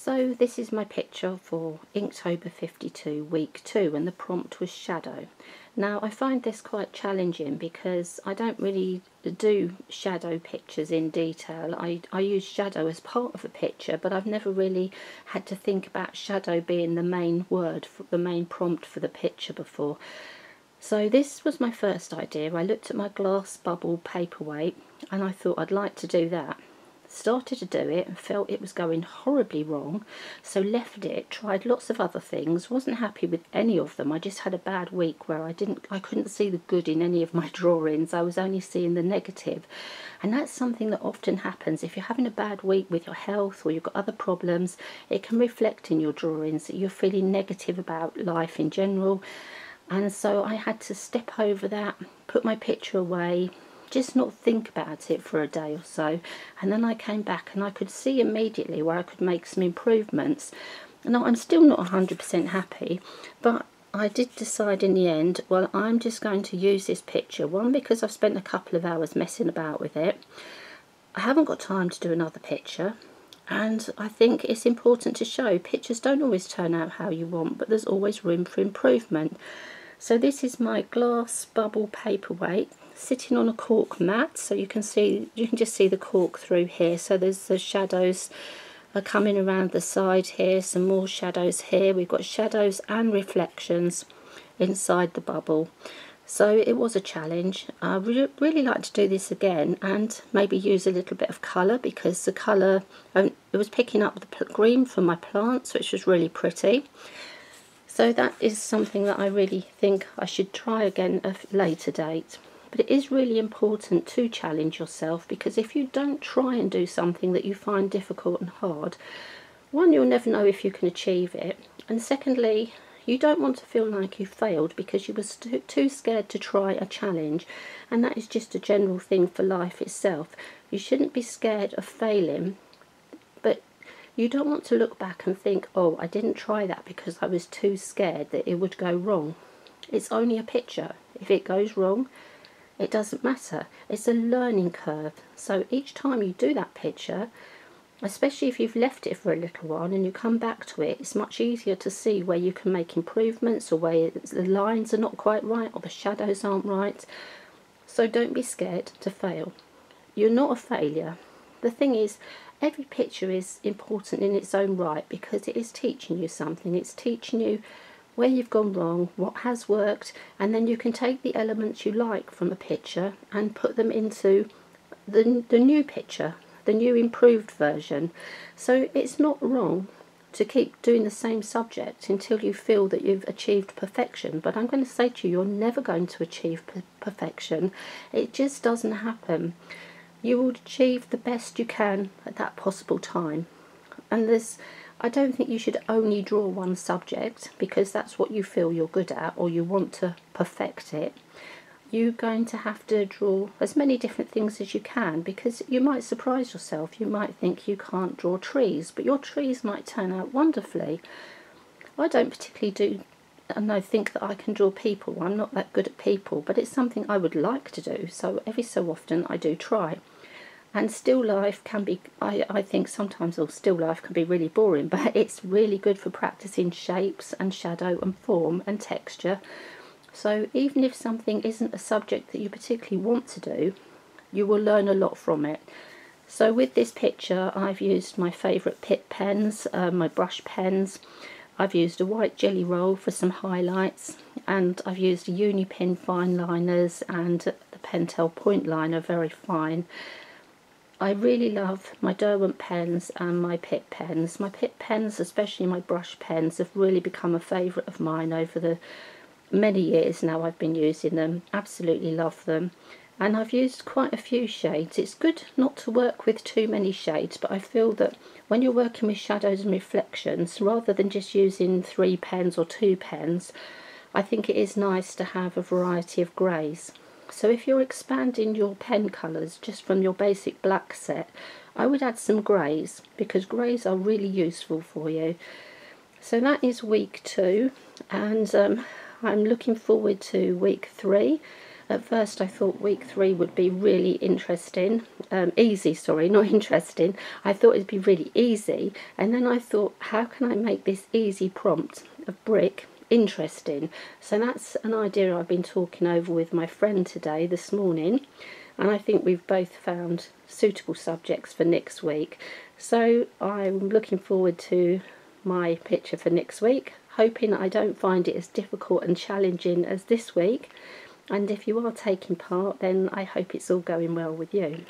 So this is my picture for Inktober 52 week 2, and the prompt was shadow. Now I find this quite challenging because I don't really do shadow pictures in detail. I use shadow as part of a picture, but I've never really had to think about shadow being the main word, the main prompt for the picture before. So this was my first idea. I looked at my glass bubble paperweight and I thought I'd like to do that. Started to do it and felt it was going horribly wrong, so left it, tried lots of other things, wasn't happy with any of them. I just had a bad week where I couldn't see the good in any of my drawings. I was only seeing the negative, and that's something that often happens if you're having a bad week with your health or you've got other problems. It can reflect in your drawings that you're feeling negative about life in general. And so I had to step over that, put my picture away, just not think about it for a day or so, and then I came back and I could see immediately where I could make some improvements. Now I'm still not 100% happy, but I did decide in the end, well, I'm just going to use this picture, one because I've spent a couple of hours messing about with it, I haven't got time to do another picture, and I think it's important to show pictures don't always turn out how you want, but there's always room for improvement. So this is my glass bubble paperweight sitting on a cork mat, so you can just see the cork through here. So there's the shadows are coming around the side here, some more shadows here. We've got shadows and reflections inside the bubble. So it was a challenge. I would really like to do this again and maybe use a little bit of colour, because the colour, it was picking up the green from my plants, which was really pretty. So that is something that I really think I should try again at a later date. But it is really important to challenge yourself, because if you don't try and do something that you find difficult and hard, one, you'll never know if you can achieve it, and secondly, you don't want to feel like you failed because you were too scared to try a challenge. And that is just a general thing for life itself. You shouldn't be scared of failing, but you don't want to look back and think, oh, I didn't try that because I was too scared that it would go wrong. It's only a picture. If it goes wrong, it doesn't matter. It's a learning curve. So each time you do that picture, especially if you've left it for a little while and you come back to it, it's much easier to see where you can make improvements, or where the lines are not quite right or the shadows aren't right. So don't be scared to fail. You're not a failure. The thing is, every picture is important in its own right, because it is teaching you something. It's teaching you where you've gone wrong, what has worked, and then you can take the elements you like from a picture and put them into the new picture, the new improved version. So it's not wrong to keep doing the same subject until you feel that you've achieved perfection. But I'm going to say to you, you're never going to achieve perfection. It just doesn't happen. You will achieve the best you can at that possible time. And I don't think you should only draw one subject because that's what you feel you're good at or you want to perfect it. You're going to have to draw as many different things as you can, because you might surprise yourself. You might think you can't draw trees, but your trees might turn out wonderfully. I don't particularly think that I can draw people. I'm not that good at people, but it's something I would like to do, so every so often I do try. And still life can be, I think sometimes still life can be really boring, but it's really good for practicing shapes and shadow and form and texture. So even if something isn't a subject that you particularly want to do, you will learn a lot from it. So with this picture, I've used my favourite Pitt pens, my brush pens. I've used a white jelly roll for some highlights, and I've used a Unipin fine liners and the Pentel point liner, very fine. I really love my Derwent pens and my Pitt pens. My Pitt pens, especially my brush pens, have really become a favourite of mine over the many years now I've been using them. Absolutely love them. And I've used quite a few shades. It's good not to work with too many shades, but I feel that when you're working with shadows and reflections, rather than just using 3 pens or 2 pens, I think it is nice to have a variety of greys. So if you're expanding your pen colours just from your basic black set, I would add some greys, because greys are really useful for you. So that is week 2, and I'm looking forward to week 3. At first I thought week 3 would be really interesting, easy, sorry, not interesting. I thought it'd be really easy, and then I thought, how can I make this easy prompt of brick interesting? So that's an idea I've been talking over with my friend today, this morning, and I think we've both found suitable subjects for next week. So I'm looking forward to my picture for next week, hoping I don't find it as difficult and challenging as this week. And if you are taking part, then I hope it's all going well with you.